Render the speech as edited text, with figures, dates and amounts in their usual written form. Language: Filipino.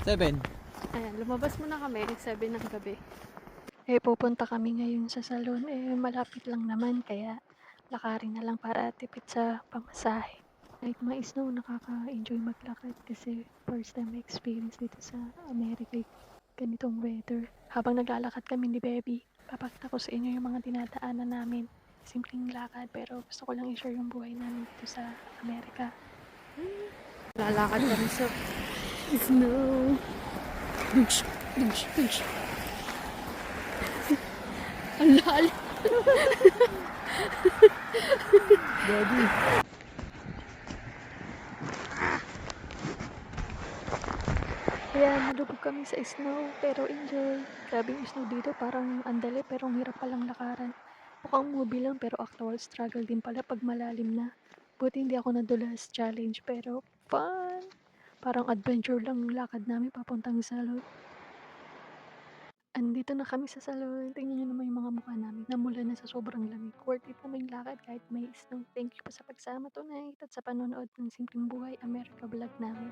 7. Ayan, lumabas muna kami, 7 ng gabi. Pupunta kami ngayon sa salon, malapit lang naman kaya lakarin na lang para tipid sa pamasahe. Kahit may snow, nakaka-enjoy maglakad kasi first time experience dito sa Amerika ganitong weather. Habang naglalakad kami ni Baby, papakita ko sa inyo yung mga dinadaanan namin. Simpleng lakad pero gusto ko lang i-share yung buhay namin dito sa Amerika. Lalakad kami sa snow. Dush, dush, dush. Ang lalim. Daddy. Ayan, nalubog kami sa snow, pero enjoy. Grabe yung snow dito, parang andali pero ang hirap palang lakaran. Mukhang movie lang pero actual struggle din pala pag malalim na. Buti hindi ako nadulas challenge pero fun! Parang adventure lang yung lakad namin papuntang salon. Andito na kami sa salon. Tingnan niyo naman yung mga mukha namin. Namula na sa sobrang lamig. Worth it naman yung lakad kahit may snow. Thank you po sa pagsama tonight at sa panonood ng Simpleng Buhay America vlog namin.